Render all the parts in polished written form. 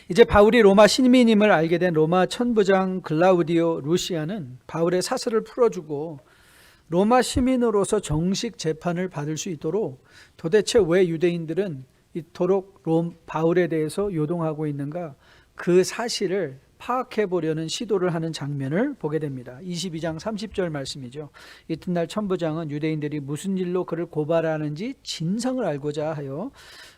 이제 바울이 로마 시민임을 알게 된 로마 천부장 글라우디오 루시아는 바울의 사슬을 풀어주고 로마 시민으로서 정식 재판을 받을 수 있도록 도대체 왜 유대인들은 이토록 바울에 대해서 요동하고 있는가, 그 사실을 파악해 보려는 시도를 하는 장면을 보게 됩니다. 22장 30절 말씀이죠. 이튿날 천부장은 유대인들이 무슨 일로 그를 고발하는지 진상을 알고자 하여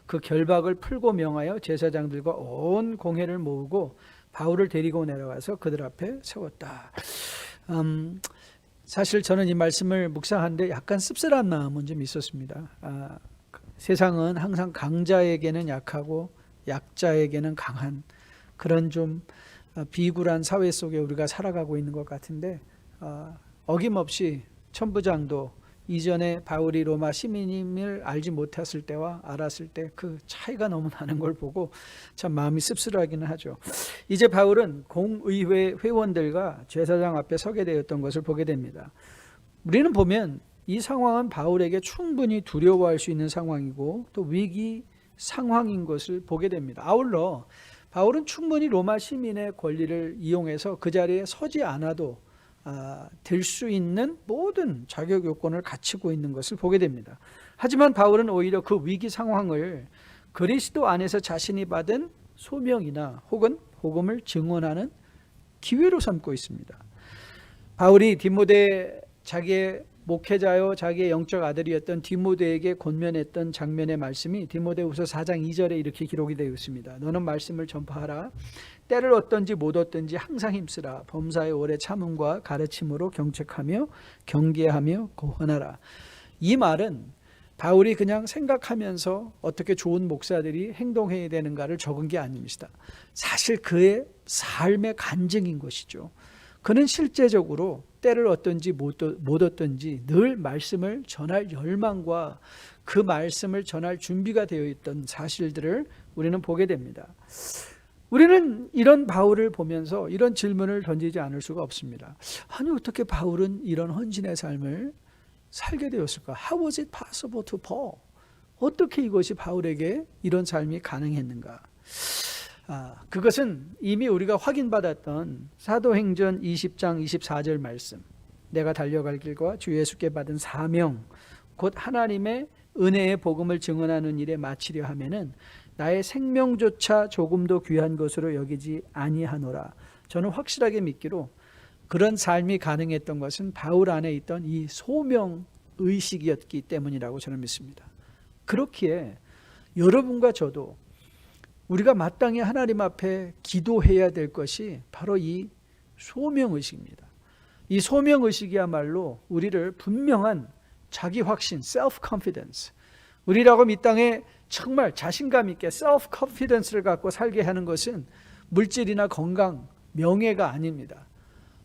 그 결박을 풀고 명하여 제사장들과 온 공회를 모으고 바울을 데리고 내려가서 그들 앞에 세웠다. 사실 저는 이 말씀을 묵상하는데 약간 씁쓸한 마음은 좀 있었습니다. 세상은 항상 강자에게는 약하고 약자에게는 강한 그런 좀 비굴한 사회 속에 우리가 살아가고 있는 것 같은데, 어김없이 천부장도 이전에 바울이 로마 시민임을 알지 못했을 때와 알았을 때 그 차이가 너무 나는 걸 보고 참 마음이 씁쓸하기는 하죠. 이제 바울은 공의회 회원들과 제사장 앞에 서게 되었던 것을 보게 됩니다. 우리는 보면 이 상황은 바울에게 충분히 두려워할 수 있는 상황이고 또 위기 상황인 것을 보게 됩니다. 아울러 바울은 충분히 로마 시민의 권리를 이용해서 그 자리에 서지 않아도 될 수 있는 모든 자격 요건을 갖추고 있는 것을 보게 됩니다. 하지만 바울은 오히려 그 위기 상황을 그리스도 안에서 자신이 받은 소명이나 혹은 복음을 증언하는 기회로 삼고 있습니다. 바울이 디모데, 자기의 목회자요 자기의 영적 아들이었던 디모데에게 권면했던 장면의 말씀이 디모데후서 4장 2절에 이렇게 기록이 되어 있습니다. 너는 말씀을 전파하라. 때를 얻든지 못 얻든지 항상 힘쓰라. 범사의 오래 참음과 가르침으로 경책하며 경계하며 고언하라. 이 말은 바울이 그냥 생각하면서 어떻게 좋은 목사들이 행동해야 되는가를 적은 게 아닙니다. 사실 그의 삶의 간증인 것이죠. 그는 실제적으로 때를 얻든지 못 얻든지 늘 말씀을 전할 열망과 그 말씀을 전할 준비가 되어 있던 사실들을 우리는 보게 됩니다. 우리는 이런 바울을 보면서 이런 질문을 던지지 않을 수가 없습니다. 아니, 어떻게 바울은 이런 헌신의 삶을 살게 되었을까? How was it possible to Paul? 어떻게 이것이 바울에게 이런 삶이 가능했는가? 그것은 이미 우리가 확인받았던 사도행전 20장 24절 말씀, 내가 달려갈 길과 주 예수께 받은 사명 곧 하나님의 은혜의 복음을 증언하는 일에 마치려 하면은 나의 생명조차 조금도 귀한 것으로 여기지 아니하노라. 저는 확실하게 믿기로 그런 삶이 가능했던 것은 바울 안에 있던 이 소명의식이었기 때문이라고 저는 믿습니다. 그렇기에 여러분과 저도 우리가 마땅히 하나님 앞에 기도해야 될 것이 바로 이 소명의식입니다. 이 소명의식이야말로 우리를 분명한 자기 확신, self-confidence, 우리라고 이 땅에 정말 자신감 있게 self-confidence를 갖고 살게 하는 것은 물질이나 건강, 명예가 아닙니다.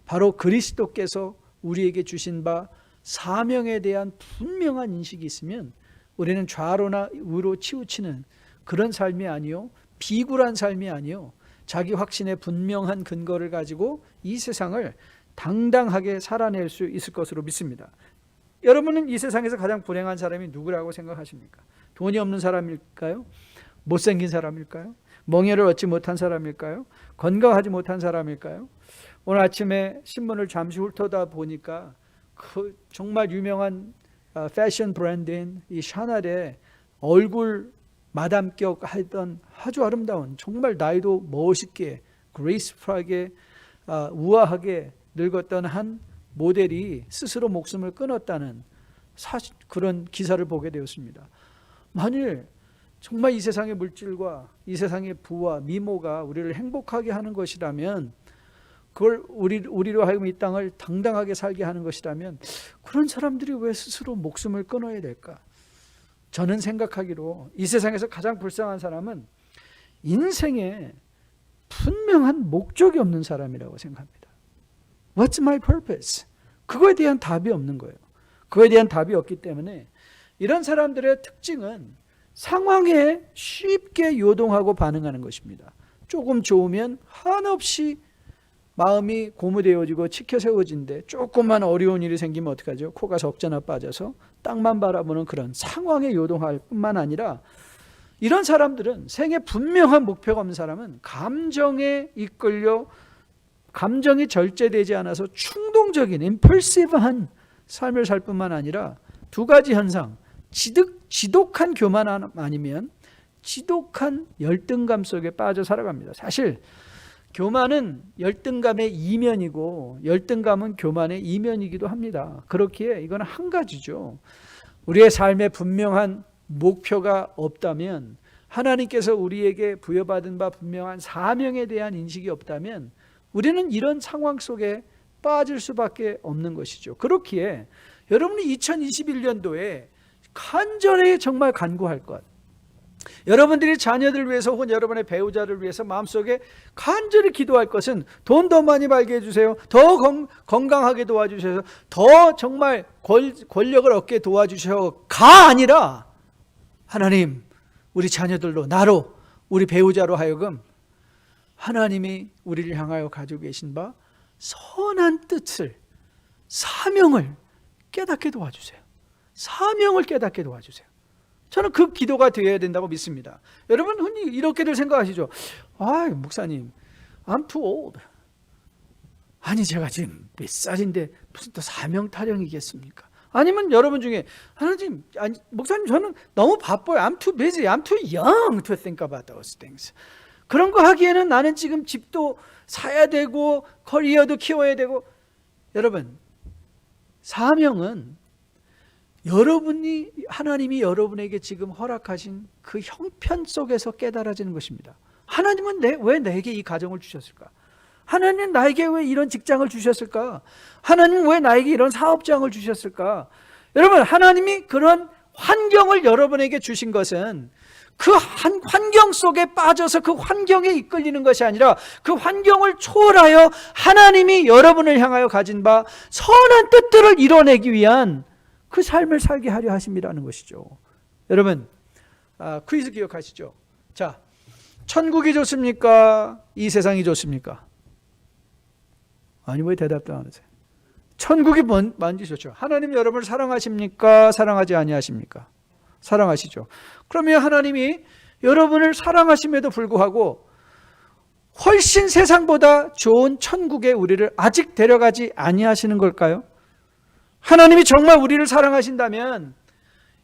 바로 그리스도께서 우리에게 주신 바 사명에 대한 분명한 인식이 있으면 우리는 좌로나 우로 치우치는 그런 삶이 아니요, 비굴한 삶이 아니요, 자기 확신의 분명한 근거를 가지고 이 세상을 당당하게 살아낼 수 있을 것으로 믿습니다. 여러분은 이 세상에서 가장 불행한 사람이 누구라고 생각하십니까? 돈이 없는 사람일까요? 못생긴 사람일까요? 명예를 얻지 못한 사람일까요? 건강하지 못한 사람일까요? 오늘 아침에 신문을 잠시 훑어다 보니까 그 정말 유명한 패션 브랜드인 이 샤넬의 얼굴 마담격 하던 아주 아름다운, 정말 나이도 멋있게 그레이스풀하게 우아하게 늙었던 한 모델이 스스로 목숨을 끊었다는 그런 기사를 보게 되었습니다. 만일 정말 이 세상의 물질과 이 세상의 부와 미모가 우리를 행복하게 하는 것이라면, 그걸 우리로 하여금 이 땅을 당당하게 살게 하는 것이라면 그런 사람들이 왜 스스로 목숨을 끊어야 될까? 저는 생각하기로 이 세상에서 가장 불쌍한 사람은 인생에 분명한 목적이 없는 사람이라고 생각합니다. What's my purpose? 그거에 대한 답이 없는 거예요. 그거에 대한 답이 없기 때문에 이런 사람들의 특징은 상황에 쉽게 요동하고 반응하는 것입니다. 조금 좋으면 한없이 마음이 고무되어지고 치켜 세워진데, 조금만 어려운 일이 생기면 어떡하죠? 코가 석자나 빠져서 땅만 바라보는 그런 상황에 요동할 뿐만 아니라 이런 사람들은 생에 분명한 목표가 없는 사람은 감정에 이끌려 감정이 절제되지 않아서 충동적인 임펄시브한 삶을 살 뿐만 아니라 두 가지 현상, 지독한 교만 아니면 지독한 열등감 속에 빠져 살아갑니다. 사실 교만은 열등감의 이면이고 열등감은 교만의 이면이기도 합니다. 그렇기에 이건 한 가지죠. 우리의 삶에 분명한 목표가 없다면, 하나님께서 우리에게 부여받은 바 분명한 사명에 대한 인식이 없다면 우리는 이런 상황 속에 빠질 수밖에 없는 것이죠. 그렇기에 여러분이 2021년도에 간절히 정말 간구할 것, 여러분들이 자녀들을 위해서 혹은 여러분의 배우자를 위해서 마음속에 간절히 기도할 것은 돈 더 많이 벌게 해주세요, 더 건강하게 도와주셔서, 더 정말 권력을 얻게 도와주셔가 아니라 하나님, 우리 자녀들로, 나로, 우리 배우자로 하여금 하나님이 우리를 향하여 가지고 계신 바 선한 뜻을, 사명을 깨닫게 도와주세요. 사명을 깨닫게 도와주세요. 저는 그 기도가 되어야 된다고 믿습니다. 여러분 흔히 이렇게들 생각하시죠. 아, 목사님, I'm too old. 아니, 제가 지금 몇 살인데 무슨 또 사명 타령이겠습니까? 아니면 여러분 중에 하나님, 아니, 목사님, 저는 너무 바빠요. I'm too busy. I'm too young to think about those things. 그런 거 하기에는 나는 지금 집도 사야 되고 커리어도 키워야 되고. 여러분, 사명은 여러분이, 하나님이 여러분에게 지금 허락하신 그 형편 속에서 깨달아지는 것입니다. 하나님은 왜 내게 이 가정을 주셨을까? 하나님은 나에게 왜 이런 직장을 주셨을까? 하나님은 왜 나에게 이런 사업장을 주셨을까? 여러분, 하나님이 그런 환경을 여러분에게 주신 것은 그 한 환경 속에 빠져서 그 환경에 이끌리는 것이 아니라 그 환경을 초월하여 하나님이 여러분을 향하여 가진 바 선한 뜻들을 이뤄내기 위한 그 삶을 살게 하려 하심이라는 것이죠. 여러분, 퀴즈 기억하시죠? 자, 천국이 좋습니까? 이 세상이 좋습니까? 아니, 왜 대답도 안 하세요? 천국이 뭔지 좋죠. 하나님 여러분을 사랑하십니까? 사랑하지 아니하십니까? 사랑하시죠. 그러면 하나님이 여러분을 사랑하심에도 불구하고 훨씬 세상보다 좋은 천국에 우리를 아직 데려가지 아니하시는 걸까요? 하나님이 정말 우리를 사랑하신다면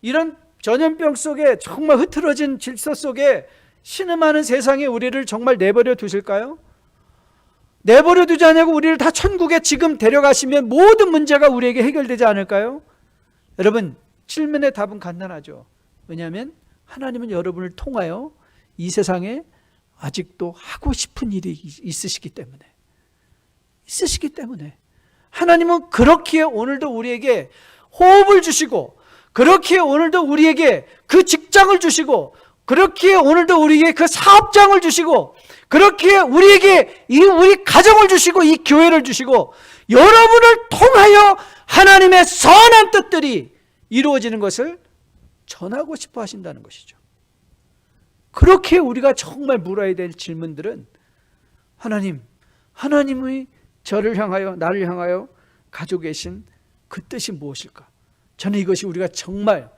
이런 전염병 속에, 정말 흐트러진 질서 속에 신음하는 세상에 우리를 정말 내버려 두실까요? 내버려 두지 않고 우리를 다 천국에 지금 데려가시면 모든 문제가 우리에게 해결되지 않을까요? 여러분, 질문의 답은 간단하죠. 왜냐하면 하나님은 여러분을 통하여 이 세상에 아직도 하고 싶은 일이 있으시기 때문에 하나님은 그렇기에 오늘도 우리에게 호흡을 주시고, 그렇기에 오늘도 우리에게 그 직장을 주시고, 그렇기에 오늘도 우리에게 그 사업장을 주시고, 그렇기에 우리에게 우리 가정을 주시고 이 교회를 주시고, 여러분을 통하여 하나님의 선한 뜻들이 이루어지는 것을 전하고 싶어 하신다는 것이죠. 그렇게 우리가 정말 물어야 될 질문들은, 하나님의 저를 향하여, 나를 향하여 가지고 계신 그 뜻이 무엇일까? 저는 이것이 우리가 정말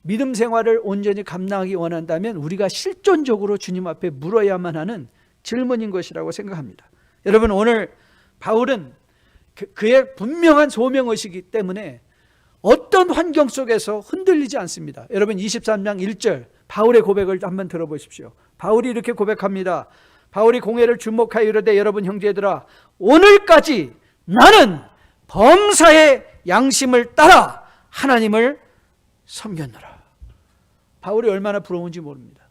믿음 생활을 온전히 감당하기 원한다면 우리가 실존적으로 주님 앞에 물어야만 하는 질문인 것이라고 생각합니다. 여러분, 오늘 바울은 그의 분명한 소명의식이기 때문에 어떤 환경 속에서 흔들리지 않습니다. 여러분, 23장 1절 바울의 고백을 한번 들어보십시오. 바울이 이렇게 고백합니다. 바울이 공회를 주목하여 이르되, 여러분 형제들아, 오늘까지 나는 범사의 양심을 따라 하나님을 섬겼노라. 바울이 얼마나 부러운지 모릅니다.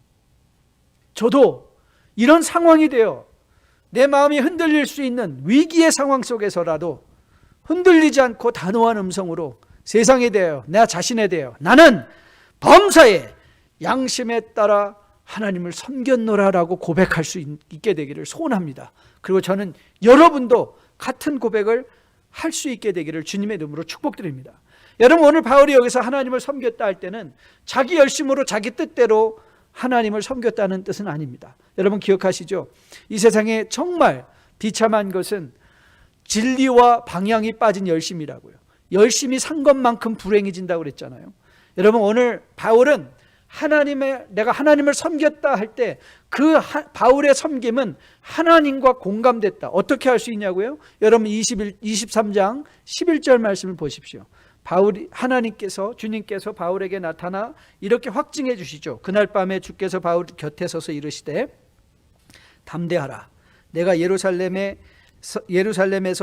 저도 이런 상황이 되어 내 마음이 흔들릴 수 있는 위기의 상황 속에서라도 흔들리지 않고 단호한 음성으로 세상에 대하여, 나 자신에 대하여 나는 범사의 양심에 따라 하나님을 섬겼노라라고 고백할 수 있게 되기를 소원합니다. 그리고 저는 여러분도 같은 고백을 할 수 있게 되기를 주님의 이름으로 축복드립니다. 여러분, 오늘 바울이 여기서 하나님을 섬겼다 할 때는 자기 열심으로 자기 뜻대로 하나님을 섬겼다는 뜻은 아닙니다. 여러분 기억하시죠? 이 세상에 정말 비참한 것은 진리와 방향이 빠진 열심이라고요. 열심히 산 것만큼 불행해진다고 그랬잖아요. 여러분, 오늘 바울은 내가 하나님을 섬겼다 할 때 그 바울의 섬김은 하나님과 공감됐다. 어떻게 할 수 있냐고요? 여러분 23장 11절 말씀을 보십시오. 주님께서 바울에게 나타나 이렇게 확증해 주시죠. 그날 밤에 주께서 바울 곁에 서서 이르시되 담대하라. 내가 예루살렘에서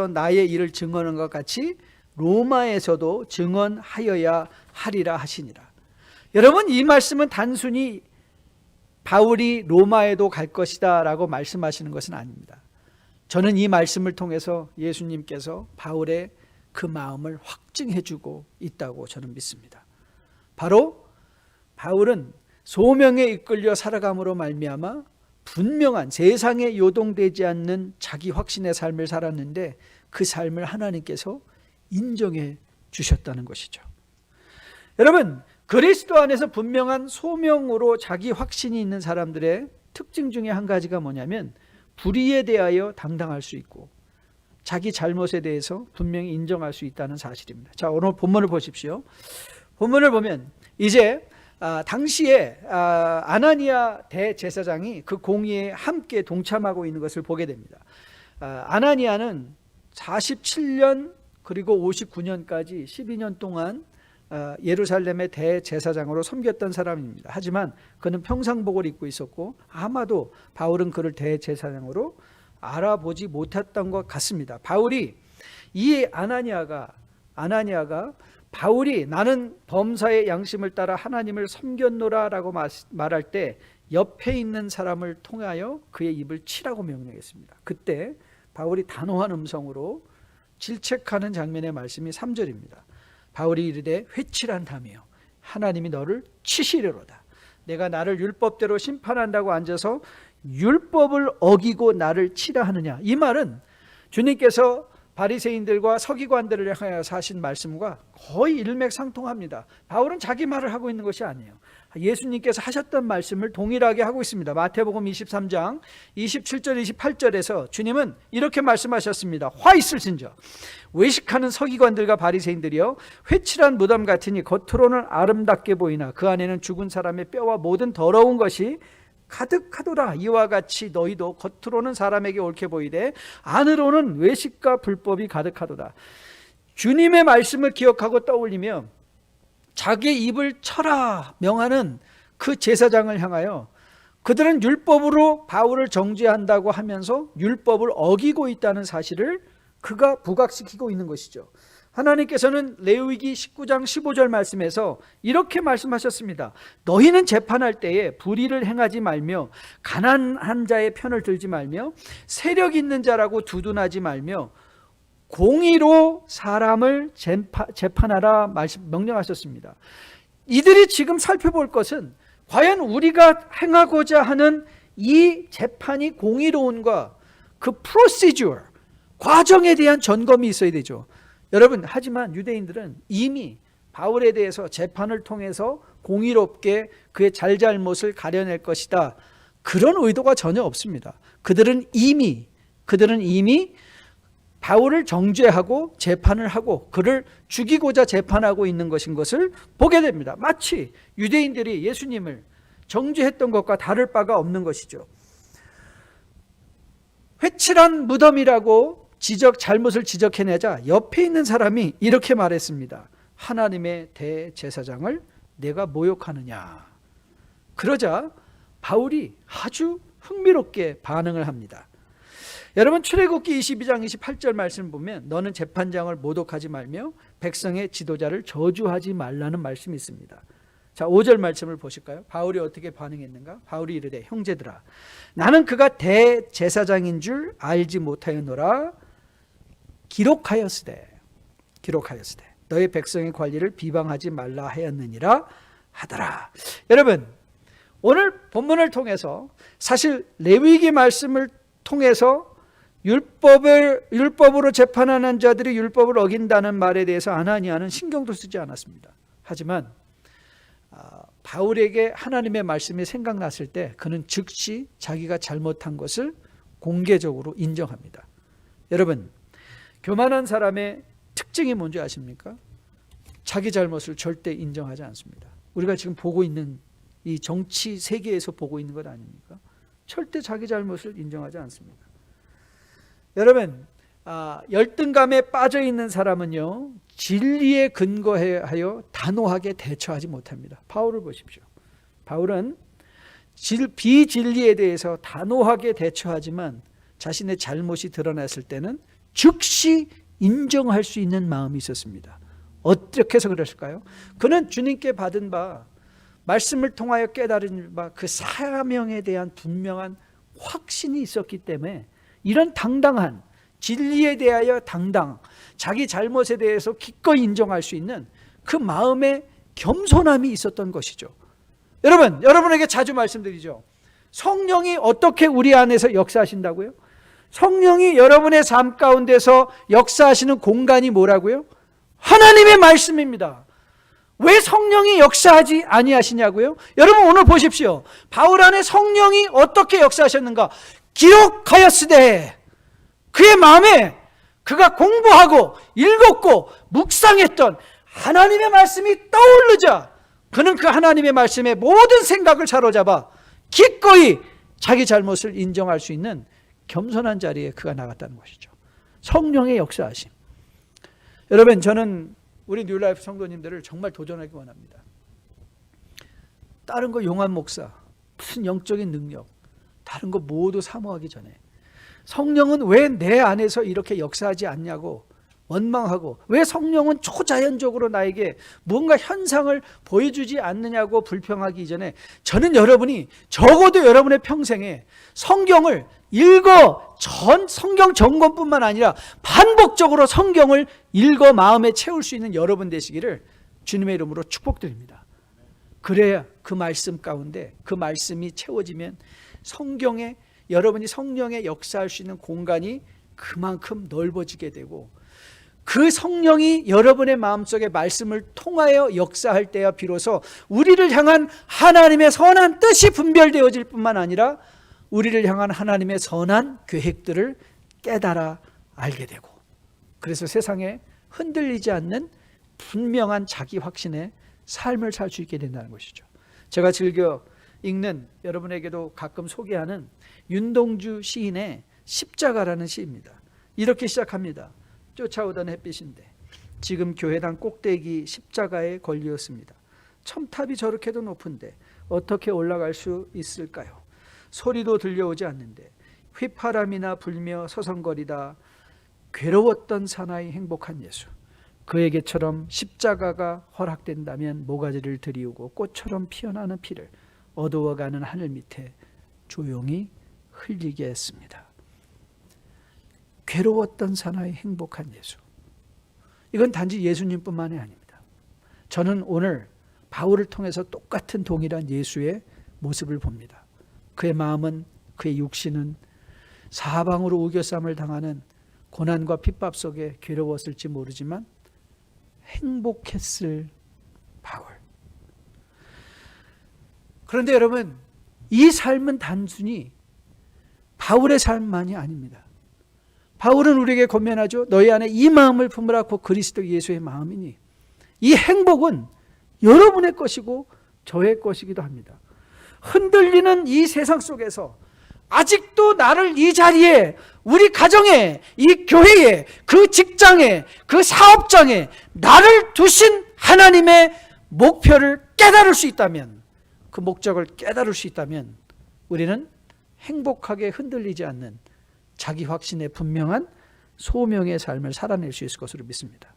나의 일을 증언한 것 같이 로마에서도 증언하여야 하리라 하시니라. 여러분, 이 말씀은 단순히 바울이 로마에도 갈 것이다 라고 말씀하시는 것은 아닙니다. 저는 이 말씀을 통해서 예수님께서 바울의 그 마음을 확증해 주고 있다고 저는 믿습니다. 바로 바울은 소명에 이끌려 살아감으로 말미암아 분명한 세상에 요동되지 않는 자기 확신의 삶을 살았는데 그 삶을 하나님께서 인정해 주셨다는 것이죠. 여러분, 그리스도 안에서 분명한 소명으로 자기 확신이 있는 사람들의 특징 중에 한 가지가 뭐냐면 불의에 대하여 당당할 수 있고 자기 잘못에 대해서 분명히 인정할 수 있다는 사실입니다. 자, 오늘 본문을 보십시오. 본문을 보면 이제 당시에 아나니아 대제사장이 그 공의에 함께 동참하고 있는 것을 보게 됩니다. 아나니아는 47년 그리고 59년까지 12년 동안 예루살렘의 대제사장으로 섬겼던 사람입니다. 하지만 그는 평상복을 입고 있었고 아마도 바울은 그를 대제사장으로 알아보지 못했던 것 같습니다. 이 아나니아가 바울이 나는 범사의 양심을 따라 하나님을 섬겼노라 라고 말할 때 옆에 있는 사람을 통하여 그의 입을 치라고 명령했습니다. 그때 바울이 단호한 음성으로 질책하는 장면의 말씀이 3절입니다. 바울이 이르되 회칠한다며 하나님이 너를 치시려로다. 내가 나를 율법대로 심판한다고 앉아서 율법을 어기고 나를 치라 하느냐. 이 말은 주님께서 바리새인들과 서기관들을 향하여서 하신 말씀과 거의 일맥상통합니다. 바울은 자기 말을 하고 있는 것이 아니에요. 예수님께서 하셨던 말씀을 동일하게 하고 있습니다. 마태복음 23장 27절 28절에서 주님은 이렇게 말씀하셨습니다. 화 있을진저 외식하는 서기관들과 바리새인들이여 회칠한 무덤 같으니 겉으로는 아름답게 보이나 그 안에는 죽은 사람의 뼈와 모든 더러운 것이 가득하도다. 이와 같이 너희도 겉으로는 사람에게 옳게 보이되 안으로는 외식과 불법이 가득하도다. 주님의 말씀을 기억하고 떠올리며 자기의 입을 쳐라 명하는 그 제사장을 향하여 그들은 율법으로 바울을 정죄한다고 하면서 율법을 어기고 있다는 사실을 그가 부각시키고 있는 것이죠. 하나님께서는 레위기 19장 15절 말씀에서 이렇게 말씀하셨습니다. 너희는 재판할 때에 불의를 행하지 말며 가난한 자의 편을 들지 말며 세력 있는 자라고 두둔하지 말며 공의로 사람을 재판하라 명령하셨습니다. 이들이 지금 살펴볼 것은 과연 우리가 행하고자 하는 이 재판이 공의로운가, 그 프로시저, 과정에 대한 점검이 있어야 되죠. 여러분, 하지만 유대인들은 이미 바울에 대해서 재판을 통해서 공의롭게 그의 잘잘못을 가려낼 것이다, 그런 의도가 전혀 없습니다. 그들은 이미 바울을 정죄하고 재판을 하고 그를 죽이고자 재판하고 있는 것인 것을 보게 됩니다. 마치 유대인들이 예수님을 정죄했던 것과 다를 바가 없는 것이죠. 회칠한 무덤이라고 잘못을 지적해내자 옆에 있는 사람이 이렇게 말했습니다. 하나님의 대제사장을 내가 모욕하느냐. 그러자 바울이 아주 흥미롭게 반응을 합니다. 여러분, 출애굽기 22장 28절 말씀 보면 너는 재판장을 모독하지 말며 백성의 지도자를 저주하지 말라는 말씀이 있습니다. 자, 5절 말씀을 보실까요? 바울이 어떻게 반응했는가? 바울이 이르되 형제들아 나는 그가 대제사장인 줄 알지 못하였노라. 기록하였으되 너희 백성의 관리를 비방하지 말라 하였느니라 하더라. 여러분, 오늘 본문을 통해서 사실 레위기 말씀을 통해서 율법으로 재판하는 자들이 율법을 어긴다는 말에 대해서 아나니아는 신경도 쓰지 않았습니다. 하지만 바울에게 하나님의 말씀이 생각났을 때 그는 즉시 자기가 잘못한 것을 공개적으로 인정합니다. 여러분, 교만한 사람의 특징이 뭔지 아십니까? 자기 잘못을 절대 인정하지 않습니다. 우리가 지금 보고 있는 이 정치 세계에서 보고 있는 것 아닙니까? 절대 자기 잘못을 인정하지 않습니다. 여러분, 열등감에 빠져 있는 사람은요, 진리에 근거하여 단호하게 대처하지 못합니다. 바울을 보십시오. 바울은 비진리에 대해서 단호하게 대처하지만 자신의 잘못이 드러났을 때는 즉시 인정할 수 있는 마음이 있었습니다. 어떻게 해서 그랬을까요? 그는 주님께 받은 바, 말씀을 통하여 깨달은 바, 그 사명에 대한 분명한 확신이 있었기 때문에 이런 당당한, 진리에 대하여 자기 잘못에 대해서 기꺼이 인정할 수 있는 그 마음의 겸손함이 있었던 것이죠. 여러분에게 자주 말씀드리죠. 성령이 어떻게 우리 안에서 역사하신다고요? 성령이 여러분의 삶 가운데서 역사하시는 공간이 뭐라고요? 하나님의 말씀입니다. 왜 성령이 역사하지 아니하시냐고요? 여러분, 오늘 보십시오. 바울 안에 성령이 어떻게 역사하셨는가? 기록하였으되 그의 마음에 그가 공부하고 읽었고 묵상했던 하나님의 말씀이 떠오르자 그는 그 하나님의 말씀에 모든 생각을 사로잡아 기꺼이 자기 잘못을 인정할 수 있는 겸손한 자리에 그가 나갔다는 것이죠. 성령의 역사하심. 여러분, 저는 우리 뉴라이프 성도님들을 정말 도전하기 원합니다. 다른 거 용한 목사, 무슨 영적인 능력, 다른 거 모두 사모하기 전에 성령은 왜 내 안에서 이렇게 역사하지 않냐고 원망하고, 왜 성령은 초자연적으로 나에게 무언가 현상을 보여주지 않느냐고 불평하기 이전에, 저는 여러분이 적어도 여러분의 평생에 성경을 성경 점검뿐만 아니라 반복적으로 성경을 읽어 마음에 채울 수 있는 여러분 되시기를 주님의 이름으로 축복드립니다. 그래야 그 말씀 가운데 그 말씀이 채워지면 여러분이 성령의 역사할 수 있는 공간이 그만큼 넓어지게 되고, 그 성령이 여러분의 마음속에 말씀을 통하여 역사할 때야 비로소 우리를 향한 하나님의 선한 뜻이 분별되어질 뿐만 아니라 우리를 향한 하나님의 선한 계획들을 깨달아 알게 되고, 그래서 세상에 흔들리지 않는 분명한 자기 확신의 삶을 살 수 있게 된다는 것이죠. 제가 즐겨 읽는, 여러분에게도 가끔 소개하는 윤동주 시인의 십자가라는 시입니다. 이렇게 시작합니다. 쫓아오던 햇빛인데 지금 교회당 꼭대기 십자가에 걸렸습니다. 첨탑이 저렇게도 높은데 어떻게 올라갈 수 있을까요? 소리도 들려오지 않는데 휘파람이나 불며 서성거리다 괴로웠던 사나이 행복한 예수. 그에게처럼 십자가가 허락된다면 모가지를 들이우고 꽃처럼 피어나는 피를 어두워가는 하늘 밑에 조용히 흘리게 했습니다. 괴로웠던 사나이 행복한 예수. 이건 단지 예수님뿐만이 아닙니다. 저는 오늘 바울을 통해서 똑같은 동일한 예수의 모습을 봅니다. 그의 마음은, 그의 육신은 사방으로 우겨쌈을 당하는 고난과 핍박 속에 괴로웠을지 모르지만 행복했을 바울. 그런데 여러분, 이 삶은 단순히 바울의 삶만이 아닙니다. 바울은 우리에게 권면하죠. 너희 안에 이 마음을 품으라, 곧 그리스도 예수의 마음이니. 이 행복은 여러분의 것이고 저의 것이기도 합니다. 흔들리는 이 세상 속에서 아직도 나를 이 자리에, 우리 가정에, 이 교회에, 그 직장에, 그 사업장에 나를 두신 하나님의 목표를 깨달을 수 있다면, 그 목적을 깨달을 수 있다면 우리는 행복하게 흔들리지 않는 자기 확신의 분명한 소명의 삶을 살아낼 수 있을 것으로 믿습니다.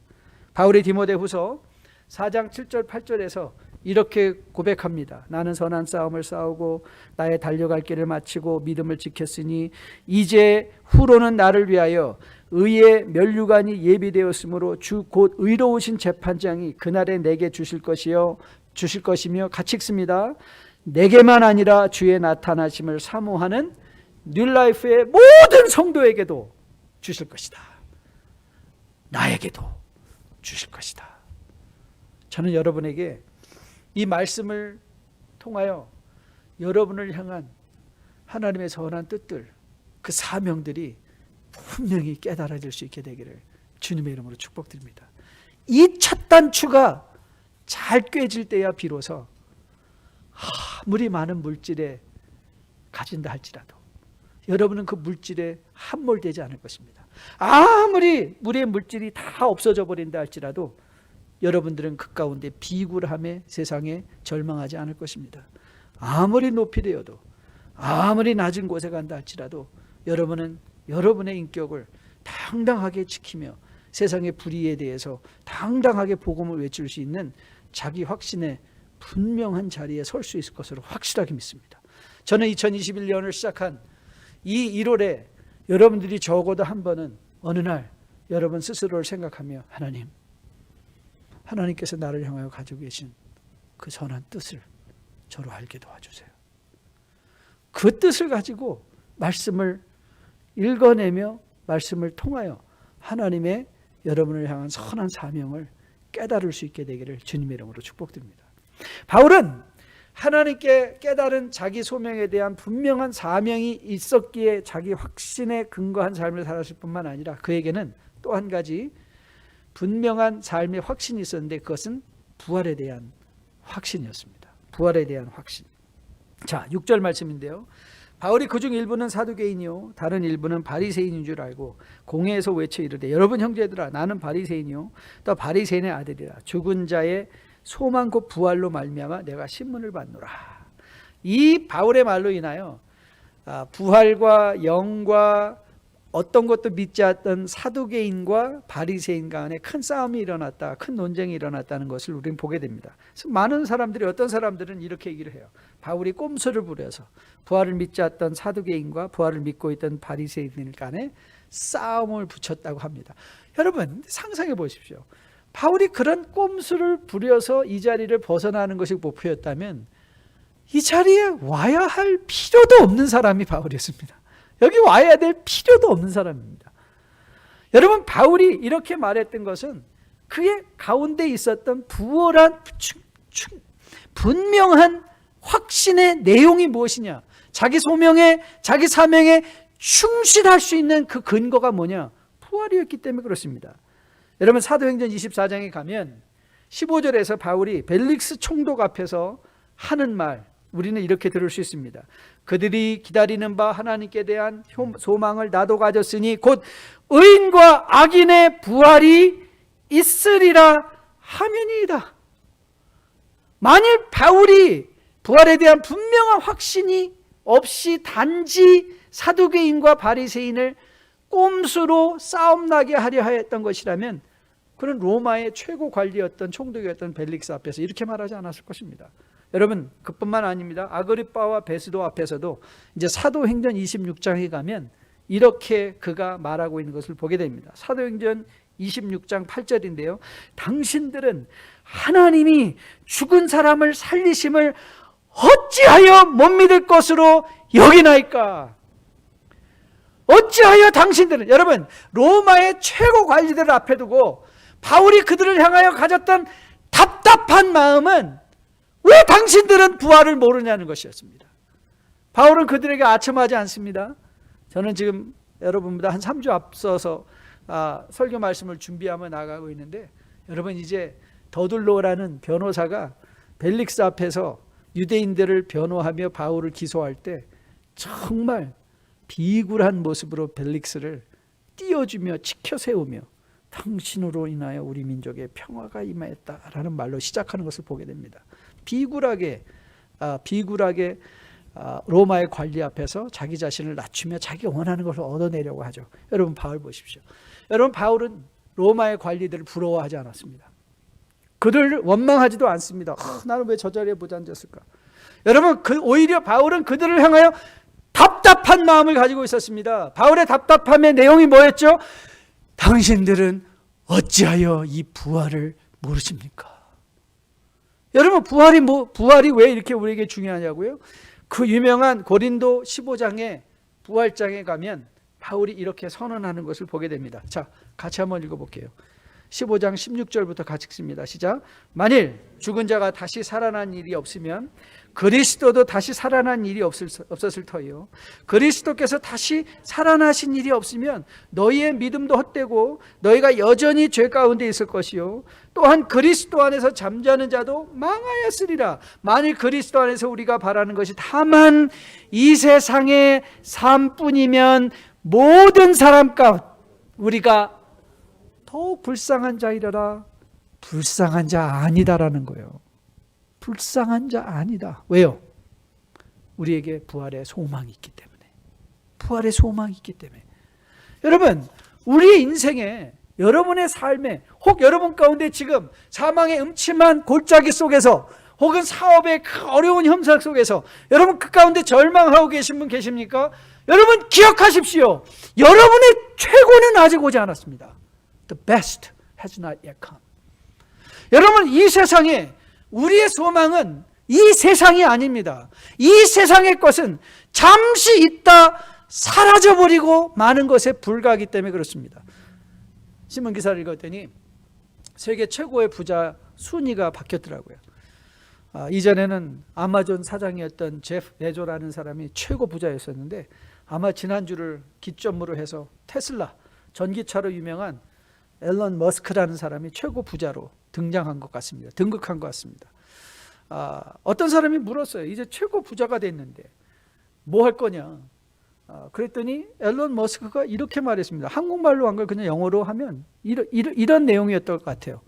바울이 디모데후서 4장 7절 8절에서 이렇게 고백합니다. 나는 선한 싸움을 싸우고 나의 달려갈 길을 마치고 믿음을 지켰으니 이제 후로는 나를 위하여 의의 면류관이 예비되었으므로 주 곧 의로우신 재판장이 그날에 내게 주실 것이며, 같이 읽습니다. 내게만 아니라 주의 나타나심을 사모하는 뉴라이프의 모든 성도에게도 주실 것이다. 나에게도 주실 것이다. 저는 여러분에게 이 말씀을 통하여 여러분을 향한 하나님의 선한 뜻들, 그 사명들이 분명히 깨달아질 수 있게 되기를 주님의 이름으로 축복드립니다. 이 첫 단추가 잘 꿰질 때야 비로소 아무리 많은 물질에 가진다 할지라도 여러분은 그 물질에 함몰되지 않을 것입니다. 아무리 우리의 물질이 다 없어져 버린다 할지라도 여러분들은 그 가운데 비굴함의 세상에 절망하지 않을 것입니다. 아무리 높이 되어도 아무리 낮은 곳에 간다 할지라도 여러분은 여러분의 인격을 당당하게 지키며 세상의 불의에 대해서 당당하게 복음을 외칠 수 있는 자기 확신의 분명한 자리에 설 수 있을 것으로 확실하게 믿습니다. 저는 2021년을 시작한 이 1월에 여러분들이 적어도 한 번은 어느 날 여러분 스스로를 생각하며 하나님께서 나를 향하여 가지고 계신 그 선한 뜻을 저로 알게 도와주세요. 그 뜻을 가지고 말씀을 읽어내며 말씀을 통하여 하나님의 여러분을 향한 선한 사명을 깨달을 수 있게 되기를 주님의 이름으로 축복드립니다. 바울은 하나님께 깨달은 자기 소명에 대한 분명한 사명이 있었기에 자기 확신에 근거한 삶을 살았을 뿐만 아니라 그에게는 또 한 가지 분명한 삶의 확신이 있었는데 그것은 부활에 대한 확신이었습니다. 부활에 대한 확신. 자, 6절 말씀인데요. 바울이 그중 일부는 사두개인이요 다른 일부는 바리새인인 줄 알고 공회에서 외쳐 이르되 여러분 형제들아 나는 바리새인이요 또 바리새인의 아들이라 죽은 자의 소망 곧 부활로 말미암아 내가 신문을 받노라. 이 바울의 말로 인하여 부활과 영과 어떤 것도 믿지 않던 사두개인과 바리새인 간에 큰 싸움이 일어났다, 큰 논쟁이 일어났다는 것을 우리는 보게 됩니다. 그래서 많은 사람들이 어떤 사람들은 이렇게 얘기를 해요. 바울이 꼼수를 부려서 부활을 믿지 않던 사두개인과 부활을 믿고 있던 바리새인 간에 싸움을 붙였다고 합니다. 여러분 상상해 보십시오. 바울이 그런 꼼수를 부려서 이 자리를 벗어나는 것이 목표였다면 이 자리에 와야 할 필요도 없는 사람이 바울이었습니다. 여기 와야 될 필요도 없는 사람입니다. 여러분 바울이 이렇게 말했던 것은 그의 가운데 있었던 부활한 분명한 확신의 내용이 무엇이냐, 자기 소명에 자기 사명에 충실할 수 있는 그 근거가 뭐냐, 부활이었기 때문에 그렇습니다. 여러분 사도행전 24장에 가면 15절에서 바울이 벨릭스 총독 앞에서 하는 말 우리는 이렇게 들을 수 있습니다. 그들이 기다리는 바 하나님께 대한 소망을 나도 가졌으니 곧 의인과 악인의 부활이 있으리라 하면이다. 만일 바울이 부활에 대한 분명한 확신이 없이 단지 사두개인과 바리새인을 꼼수로 싸움나게 하려 했던 것이라면 그는 로마의 최고 관리였던 총독이었던 벨릭스 앞에서 이렇게 말하지 않았을 것입니다. 여러분 그뿐만 아닙니다. 아그리빠와 베스도 앞에서도 이제 사도행전 26장에 가면 이렇게 그가 말하고 있는 것을 보게 됩니다. 사도행전 26장 8절인데요. 당신들은 하나님이 죽은 사람을 살리심을 어찌하여 못 믿을 것으로 여기나이까? 어찌하여 당신들은, 여러분 로마의 최고 관리들을 앞에 두고 바울이 그들을 향하여 가졌던 답답한 마음은 왜 당신들은 부활을 모르냐는 것이었습니다. 바울은 그들에게 아첨하지 않습니다. 저는 지금 여러분보다 한 3주 앞서서 설교 말씀을 준비하며 나가고 있는데 여러분 이제 더둘로라는 변호사가 벨릭스 앞에서 유대인들을 변호하며 바울을 기소할 때 정말 비굴한 모습으로 벨릭스를 띄워주며 치켜세우며 당신으로 인하여 우리 민족의 평화가 임하였다라는 말로 시작하는 것을 보게 됩니다. 비굴하게 로마의 관리 앞에서 자기 자신을 낮추며 자기 원하는 것을 얻어내려고 하죠. 여러분 바울 보십시오. 여러분 바울은 로마의 관리들을 부러워하지 않았습니다. 그들을 원망하지도 않습니다. 나는 왜 저 자리에 못 앉았을까? 여러분 오히려 바울은 그들을 향하여 답답한 마음을 가지고 있었습니다. 바울의 답답함의 내용이 뭐였죠? 당신들은 어찌하여 이 부활을 모르십니까? 여러분 부활이 왜 이렇게 우리에게 중요하냐고요? 그 유명한 고린도 15장의 부활장에 가면 바울이 이렇게 선언하는 것을 보게 됩니다. 자, 같이 한번 읽어볼게요. 15장 16절부터 같이 읽습니다. 시작. 만일 죽은 자가 다시 살아난 일이 없으면 그리스도도 다시 살아난 일이 없었을 터이요. 그리스도께서 다시 살아나신 일이 없으면 너희의 믿음도 헛되고 너희가 여전히 죄 가운데 있을 것이요. 또한 그리스도 안에서 잠자는 자도 망하였으리라. 만일 그리스도 안에서 우리가 바라는 것이 다만 이 세상의 삶뿐이면 모든 사람 가운데 우리가 더욱 불쌍한 자이라라. 불쌍한 자 아니다라는 거예요. 불쌍한 자 아니다. 왜요? 우리에게 부활의 소망이 있기 때문에. 부활의 소망이 있기 때문에. 여러분, 우리의 인생에, 여러분의 삶에, 혹 여러분 가운데 지금 사망의 음침한 골짜기 속에서 혹은 사업의 어려운 현상 속에서 여러분 그 가운데 절망하고 계신 분 계십니까? 여러분 기억하십시오. 여러분의 최고는 아직 오지 않았습니다. The best has not yet come. 여러분, 이 세상에 우리의 소망은 이 세상이 아닙니다. 이 세상의 것은 잠시 있다 사라져버리고 많은 것에 불과하기 때문에 그렇습니다. 신문 기사를 읽었더니 세계 최고의 부자 순위가 바뀌었더라고요. 이전에는 아마존 사장이었던 제프 베조라는 사람이 최고 부자였었는데 아마 지난주를 기점으로 해서 테슬라 전기차로 유명한 앨런 머스크라는 사람이 최고 부자로 등장한 것 같습니다. 등극한 것 같습니다. 어떤 사람이 물었어요. 이제 최고 부자가 됐는데 뭐 할 거냐. 그랬더니 앨런 머스크가 이렇게 말했습니다. 한국말로 한 걸 그냥 영어로 하면 이런 내용이었던 것 같아요.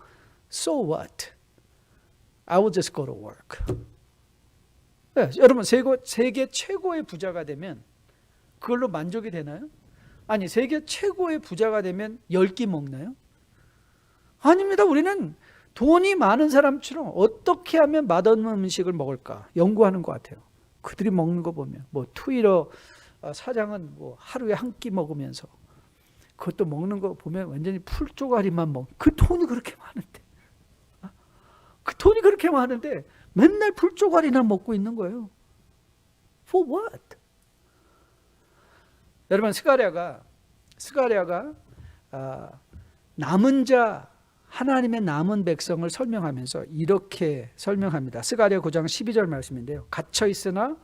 So what? I will just go to work. 네, 여러분 세계 최고의 부자가 되면 그걸로 만족이 되나요? 아니, 세계 최고의 부자가 되면 10끼 먹나요? 아닙니다. 우리는 돈이 많은 사람처럼 어떻게 하면 맛없는 음식을 먹을까 연구하는 것 같아요. 그들이 먹는 거 보면 뭐 트위터 사장은 뭐 하루에 한 끼 먹으면서 그것도 먹는 거 보면 완전히 풀 쪼가리만 그 돈이 그렇게 많은데 그 돈이 그렇게 많은데 맨날 풀 쪼가리나 먹고 있는 거예요. For what? 여러분, 스가랴가 남은 자, 하나님의 남은 백성을 설명하면서 이렇게 설명합니다. 스가랴 9장 12절 말씀인데요. 갇혀 있으나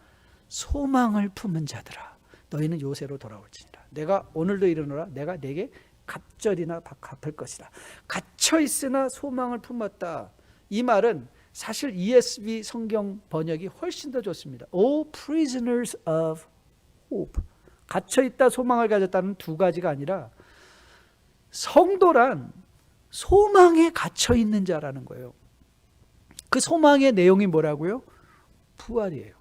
소망을 품은 자들아, 너희는 요새로 돌아올지니라. 내가 오늘도 일어나라. 내가 내게 갑절이나 갚을 것이라. 갇혀 있으나 소망을 품었다. 이 말은 사실 ESV 성경 번역이 훨씬 더 좋습니다. O prisoners of hope. 갇혀 있다, 소망을 가졌다는 두 가지가 아니라 성도란 소망에 갇혀 있는 자라는 거예요. 그 소망의 내용이 뭐라고요? 부활이에요.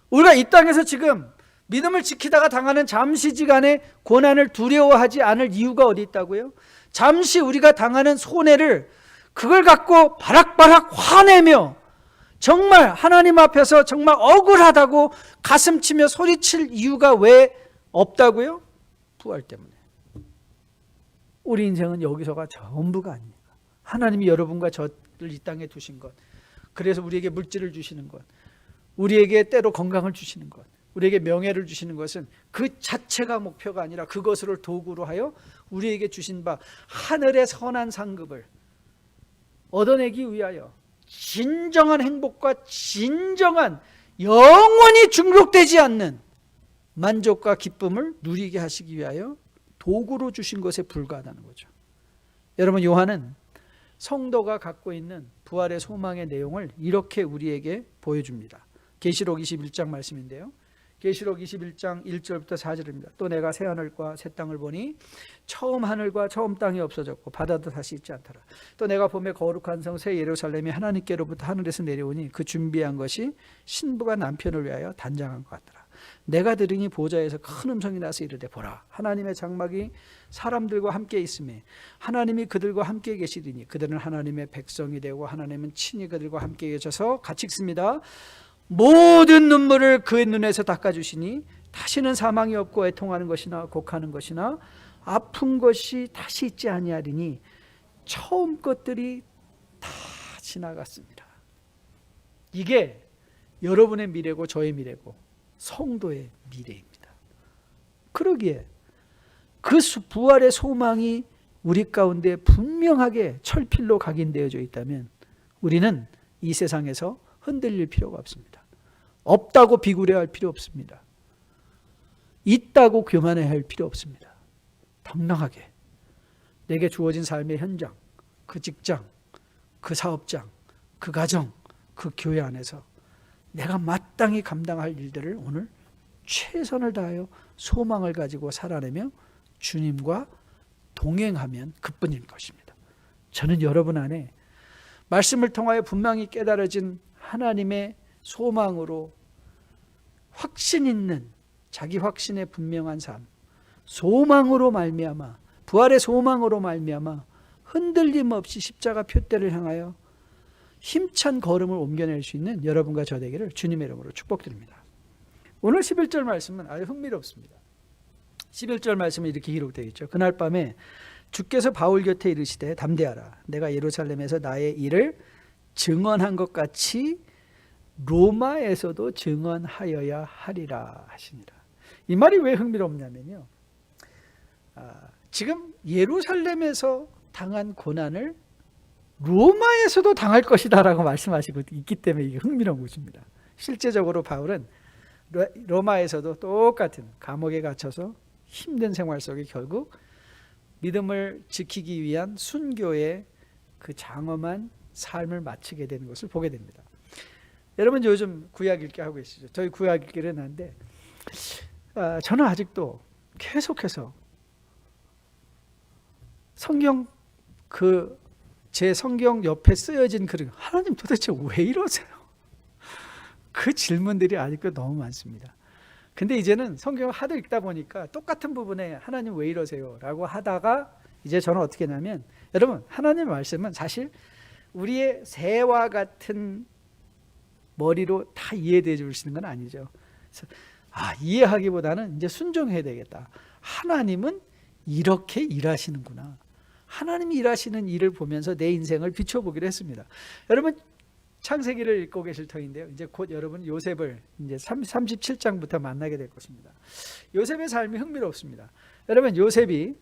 우리가 이 땅에서 지금 믿음을 지키다가 당하는 잠시지간의 고난을 두려워하지 않을 이유가 어디 있다고요? 잠시 우리가 당하는 손해를 그걸 갖고 바락바락 화내며 정말 하나님 앞에서 정말 억울하다고 가슴치며 소리칠 이유가 왜 없다고요? 부활 때문에. 우리 인생은 여기서가 전부가 아닙니다. 하나님이 여러분과 저를 이 땅에 두신 것, 그래서 우리에게 물질을 주시는 것, 우리에게 때로 건강을 주시는 것, 우리에게 명예를 주시는 것은 그 자체가 목표가 아니라 그것을 도구로 하여 우리에게 주신 바 하늘의 선한 상급을 얻어내기 위하여 진정한 행복과 진정한 영원히 중독되지 않는 만족과 기쁨을 누리게 하시기 위하여 도구로 주신 것에 불과하다는 거죠. 여러분, 요한은 성도가 갖고 있는 부활의 소망의 내용을 이렇게 우리에게 보여줍니다. 계시록 21장 말씀인데요. 계시록 21장 1절부터 4절입니다. 또 내가 새 하늘과 새 땅을 보니 처음 하늘과 처음 땅이 없어졌고 바다도 다시 있지 않더라. 또 내가 보매 거룩한 성 새 예루살렘이 하나님께로부터 하늘에서 내려오니 그 준비한 것이 신부가 남편을 위하여 단장한 것 같더라. 내가 들으니 보좌에서 큰 음성이 나서 이르되 보라, 하나님의 장막이 사람들과 함께 있으며 하나님이 그들과 함께 계시리니 그들은 하나님의 백성이 되고 하나님은 친히 그들과 함께 계셔서 같이 읽습니다. 모든 눈물을 그의 눈에서 닦아주시니 다시는 사망이 없고 애통하는 것이나 곡하는 것이나 아픈 것이 다시 있지 아니하리니 처음 것들이 다 지나갔습니다. 이게 여러분의 미래고 저의 미래고 성도의 미래입니다. 그러기에 그 부활의 소망이 우리 가운데 분명하게 철필로 각인되어져 있다면 우리는 이 세상에서 흔들릴 필요가 없습니다. 없다고 비굴해할 필요 없습니다. 있다고 교만해할 필요 없습니다. 당당하게 내게 주어진 삶의 현장, 그 직장, 그 사업장, 그 가정, 그 교회 안에서 내가 마땅히 감당할 일들을 오늘 최선을 다하여 소망을 가지고 살아내며 주님과 동행하면 그뿐일 것입니다. 저는 여러분 안에 말씀을 통하여 분명히 깨달아진 하나님의 소망으로 확신 있는 자기 확신의 분명한 삶, 소망으로 말미암아 부활의 소망으로 말미암아 흔들림 없이 십자가 표대를 향하여 힘찬 걸음을 옮겨낼 수 있는 여러분과 저 되기를 주님의 이름으로 축복드립니다. 오늘 11절 말씀은 아주 흥미롭습니다. 11절 말씀은 이렇게 기록되어 있죠. 그날 밤에 주께서 바울 곁에 이르시되 담대하라. 내가 예루살렘에서 나의 일을 증언한 것 같이 로마에서도 증언하여야 하리라 하시니라. 이 말이 왜 흥미롭냐면요. 지금 예루살렘에서 당한 고난을 로마에서도 당할 것이다 라고 말씀하시고 있기 때문에 이게 흥미로운 것입니다. 실제적으로 바울은 로마에서도 똑같은 감옥에 갇혀서 힘든 생활 속에 결국 믿음을 지키기 위한 순교의 그 장엄한 삶을 마치게 되는 것을 보게 됩니다. 여러분 요즘 구약 읽기 하고 계시죠? 저희 구약 읽기를 하는데 저는 아직도 계속해서 성경 제 성경 옆에 쓰여진 글을 하나님 도대체 왜 이러세요? 그 질문들이 아직도 너무 많습니다. 근데 이제는 성경을 하도 읽다 보니까 똑같은 부분에 하나님 왜 이러세요? 라고 하다가 이제 저는 어떻게 하냐면 여러분 하나님의 말씀은 사실 우리의 새와 같은 머리로 다 이해되어 주시는 건 아니죠. 그래서 이해하기보다는 이제 순종해야 되겠다. 하나님은 이렇게 일하시는구나. 하나님이 일하시는 일을 보면서 내 인생을 비춰보기로 했습니다. 여러분 창세기를 읽고 계실 터인데요. 이제 곧 여러분 요셉을 이제 37장부터 만나게 될 것입니다. 요셉의 삶이 흥미롭습니다. 여러분 요셉이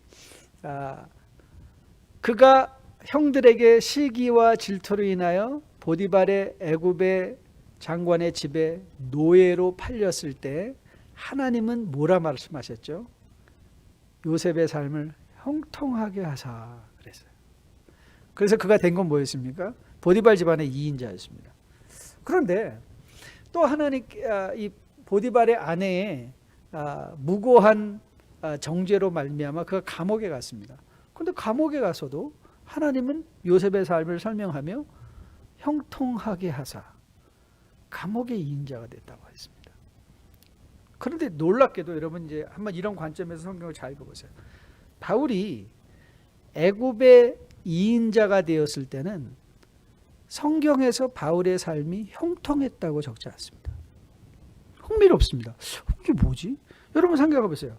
그가 형들에게 시기와 질투로 인하여 보디발의 애굽의 장관의 집에 노예로 팔렸을 때 하나님은 뭐라 말씀하셨죠? 요셉의 삶을 형통하게 하사 그랬어요. 그래서 그가 된 건 뭐였습니까? 보디발 집안의 2인자였습니다. 그런데 또 하나님 이 보디발의 아내의 무고한 정죄로 말미암아 그가 감옥에 갔습니다. 그런데 감옥에 가서도 하나님은 요셉의 삶을 설명하며 형통하게 하사 감옥의 2인자가 됐다고 했습니다. 그런데 놀랍게도 여러분 이제 한번 이런 관점에서 성경을 잘 읽어보세요. 바울이 애굽의 2인자가 되었을 때는 성경에서 바울의 삶이 형통했다고 적지 않습니다. 흥미롭습니다. 이게 뭐지? 여러분 생각해 보세요.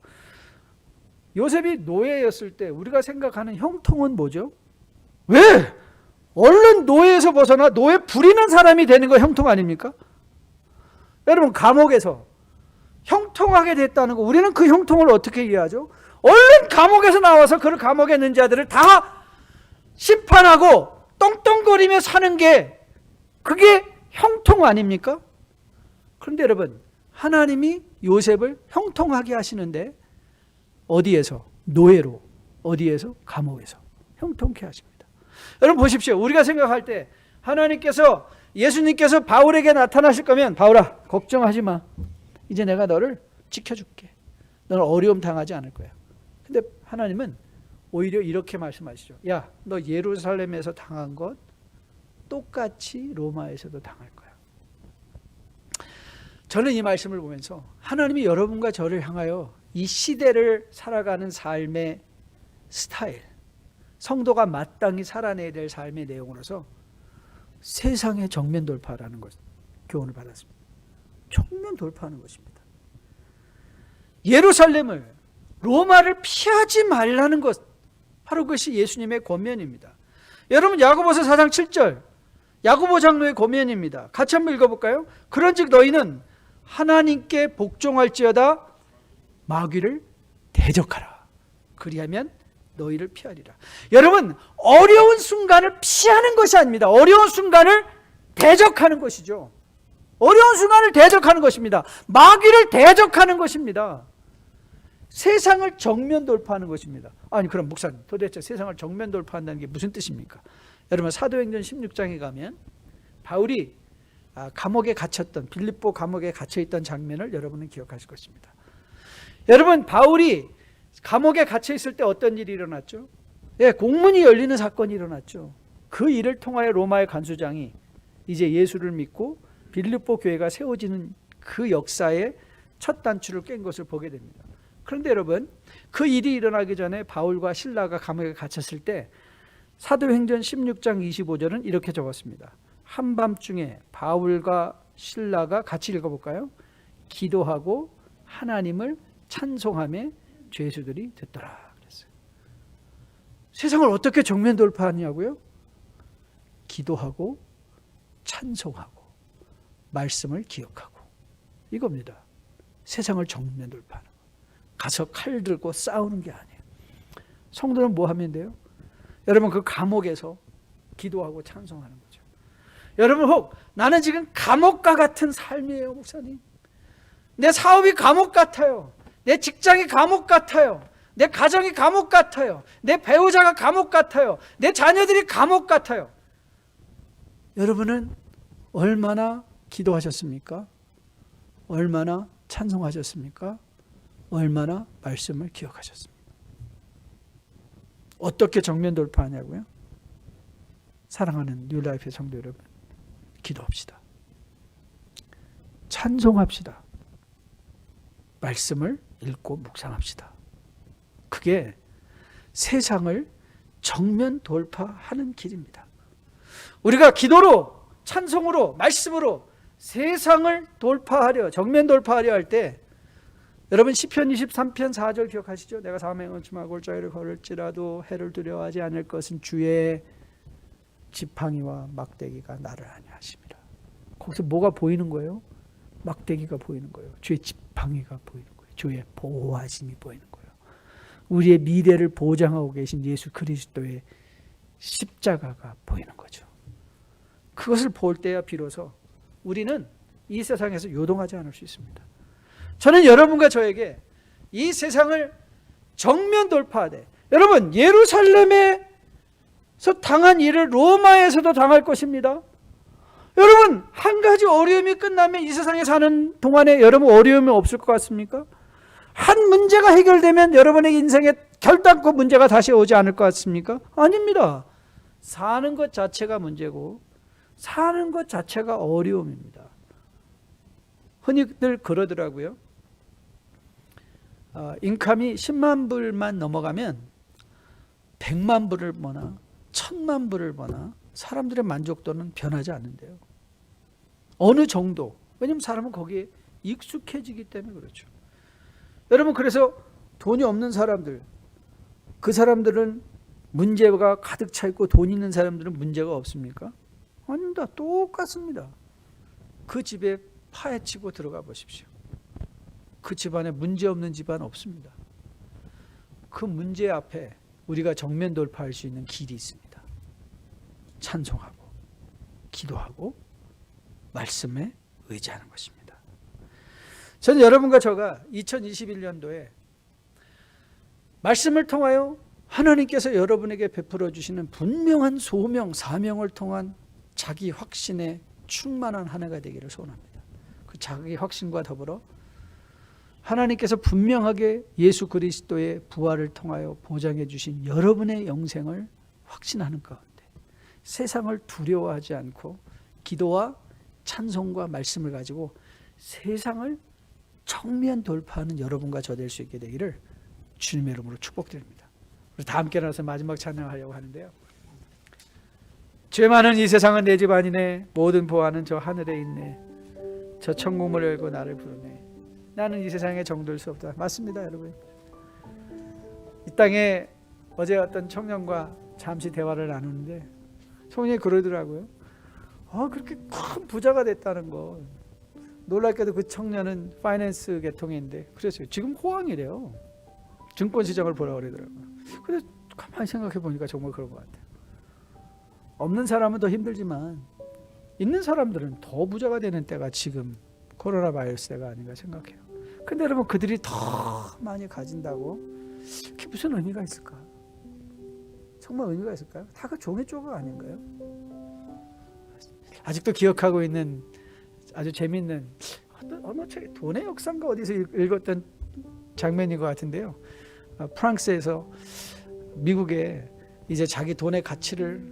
요셉이 노예였을 때 우리가 생각하는 형통은 뭐죠? 왜? 얼른 노예에서 벗어나 노예 부리는 사람이 되는 거 형통 아닙니까? 여러분 감옥에서 형통하게 됐다는 거 우리는 그 형통을 어떻게 이해하죠? 얼른 감옥에서 나와서 그 감옥에 있는 자들을 다 심판하고 떵떵거리며 사는 게 그게 형통 아닙니까? 그런데 여러분 하나님이 요셉을 형통하게 하시는데 어디에서? 노예로. 어디에서? 감옥에서 형통케 하십니다. 여러분 보십시오. 우리가 생각할 때 하나님께서 예수님께서 바울에게 나타나실 거면 바울아 걱정하지 마. 이제 내가 너를 지켜줄게. 너는 어려움 당하지 않을 거야. 근데 하나님은 오히려 이렇게 말씀하시죠. 야, 너 예루살렘에서 당한 것 똑같이 로마에서도 당할 거야. 저는 이 말씀을 보면서 하나님이 여러분과 저를 향하여 이 시대를 살아가는 삶의 스타일, 성도가 마땅히 살아내야 될 삶의 내용으로서 세상의 정면 돌파라는 것 교훈을 받았습니다. 정면 돌파하는 것입니다. 예루살렘을 로마를 피하지 말라는 것 바로 그것이 예수님의 권면입니다. 여러분 야고보서 4장 7절 야고보 장로의 권면입니다. 같이 한번 읽어볼까요? 그런즉 너희는 하나님께 복종할지어다 마귀를 대적하라. 그리하면 너희를 피하리라. 여러분, 어려운 순간을 피하는 것이 아닙니다. 어려운 순간을 대적하는 것이죠. 어려운 순간을 대적하는 것입니다. 마귀를 대적하는 것입니다. 세상을 정면 돌파하는 것입니다. 아니, 그럼 목사님, 도대체 세상을 정면 돌파한다는 게 무슨 뜻입니까? 여러분, 사도행전 16장에 가면 바울이 감옥에 갇혔던, 빌립보 감옥에 갇혀있던 장면을 여러분은 기억하실 것입니다. 여러분, 바울이 감옥에 갇혀 있을 때 어떤 일이 일어났죠? 예, 공문이 열리는 사건이 일어났죠. 그 일을 통하여 로마의 간수장이 이제 예수를 믿고 빌립보 교회가 세워지는 그 역사의 첫 단추를 깬 것을 보게 됩니다. 그런데 여러분, 그 일이 일어나기 전에 바울과 실라가 감옥에 갇혔을 때 사도행전 16장 25절은 이렇게 적었습니다. 한밤중에 바울과 실라가 같이 읽어볼까요? 기도하고 하나님을 찬송하며 죄수들이 듣더라 그랬어요. 세상을 어떻게 정면 돌파하냐고요? 기도하고 찬송하고 말씀을 기억하고, 이겁니다. 세상을 정면 돌파하는 거. 가서 칼 들고 싸우는 게 아니에요. 성도는 뭐 하면 돼요? 여러분, 그 감옥에서 기도하고 찬송하는 거죠. 여러분, 혹 나는 지금 감옥과 같은 삶이에요, 목사님. 내 사업이 감옥 같아요. 내 직장이 감옥 같아요. 내 가정이 감옥 같아요. 내 배우자가 감옥 같아요. 내 자녀들이 감옥 같아요. 여러분은 얼마나 기도하셨습니까? 얼마나 찬송하셨습니까? 얼마나 말씀을 기억하셨습니까? 어떻게 정면 돌파하냐고요? 사랑하는 뉴라이프의 성도 여러분, 기도합시다. 찬송합시다. 말씀을 읽고 묵상합시다. 그게 세상을 정면 돌파하는 길입니다. 우리가 기도로, 찬송으로, 말씀으로 세상을 돌파하려, 정면 돌파하려 할 때, 여러분 시편 23편 4절 기억하시죠? 내가 사망의 춤하 골짜기를 걸을지라도 해를 두려워하지 않을 것은 주의 지팡이와 막대기가 나를 안위하심이라. 거기서 뭐가 보이는 거예요? 막대기가 보이는 거예요. 주의 지팡이가 보이는 거예요. 주의 보호하심이 보이는 거예요. 우리의 미래를 보장하고 계신 예수 그리스도의 십자가가 보이는 거죠. 그것을 볼 때야 비로소 우리는 이 세상에서 요동하지 않을 수 있습니다. 저는 여러분과 저에게 이 세상을 정면 돌파하되, 여러분 예루살렘에서 당한 일을 로마에서도 당할 것입니다. 여러분, 한 가지 어려움이 끝나면 이 세상에 사는 동안에 여러분 어려움이 없을 것 같습니까? 한 문제가 해결되면 여러분의 인생에 결단코 문제가 다시 오지 않을 것 같습니까? 아닙니다. 사는 것 자체가 문제고 사는 것 자체가 어려움입니다. 흔히들 그러더라고요. 인컴이 10만 불만 넘어가면 100만 불을 버나 1000만 불을 버나 사람들의 만족도는 변하지 않는데요. 어느 정도, 왜냐하면 사람은 거기에 익숙해지기 때문에 그렇죠. 여러분, 그래서 돈이 없는 사람들, 그 사람들은 문제가 가득 차 있고 돈 있는 사람들은 문제가 없습니까? 아닙니다. 똑같습니다. 그 집에 파헤치고 들어가 보십시오. 그 집안에 문제 없는 집안 없습니다. 그 문제 앞에 우리가 정면 돌파할 수 있는 길이 있습니다. 찬송하고 기도하고 말씀에 의지하는 것입니다. 저는 여러분과 저가 2021년도에 말씀을 통하여 하나님께서 여러분에게 베풀어 주시는 분명한 소명, 사명을 통한 자기 확신에 충만한 한 해가 되기를 소원합니다. 그 자기 확신과 더불어 하나님께서 분명하게 예수 그리스도의 부활을 통하여 보장해 주신 여러분의 영생을 확신하는 가운데 세상을 두려워하지 않고 기도와 찬송과 말씀을 가지고 세상을 정면 돌파하는 여러분과 저 될 수 있게 되기를 주님의 이름으로 축복드립니다. 다 함께 나서 마지막 찬양하려고 하는데요. 죄 많은 이 세상은 내 집 아니네. 모든 보화는 저 하늘에 있네. 저 천국문을 열고 나를 부르네. 나는 이 세상에 정돌 수 없다. 맞습니다, 여러분. 이 땅에 어제 어떤 청년과 잠시 대화를 나누는데 청년이 그러더라고요. 그렇게 큰 부자가 됐다는 거. 놀랍게도 그 청년은 파이낸스 계통인데 그랬어요. 지금 호황이래요. 증권시장을 보라고 그러더라고요. 그래서 가만히 생각해 보니까 정말 그런 것 같아요. 없는 사람은 더 힘들지만 있는 사람들은 더 부자가 되는 때가 지금 코로나 바이러스 때가 아닌가 생각해요. 근데 여러분, 그들이 더 많이 가진다고 그게 무슨 의미가 있을까? 정말 의미가 있을까요? 다 그 종의 조각 아닌가요? 아직도 기억하고 있는 아주 재밌는 어느 책, 돈의 역사인가 어디서 읽었던 장면인 것 같은데요. 프랑스에서 미국에 이제 자기 돈의 가치를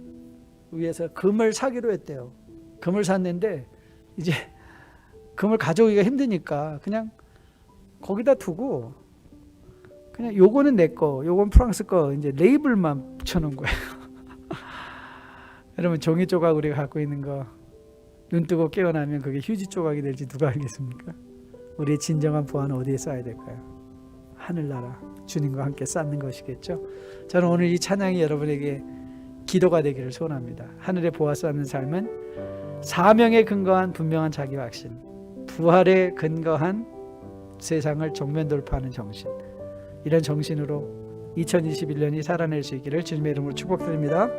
위해서 금을 사기로 했대요. 금을 샀는데 이제 금을 가져오기가 힘드니까 그냥 거기다 두고 그냥 요거는 내 거, 요건 프랑스 거, 이제 레이블만 붙여놓은 거예요. 여러분, 종이 조각 우리가 갖고 있는 거 눈 뜨고 깨어나면 그게 휴지 조각이 될지 누가 알겠습니까? 우리의 진정한 보안은 어디에 쌓아야 될까요? 하늘나라 주님과 함께 쌓는 것이겠죠. 저는 오늘 이 찬양이 여러분에게 기도가 되기를 소원합니다. 하늘의 보화 쌓는 삶은 사명에 근거한 분명한 자기 확신, 부활에 근거한 세상을 정면 돌파하는 정신, 이런 정신으로 2021년이 살아낼 수 있기를 주님의 이름으로 축복드립니다.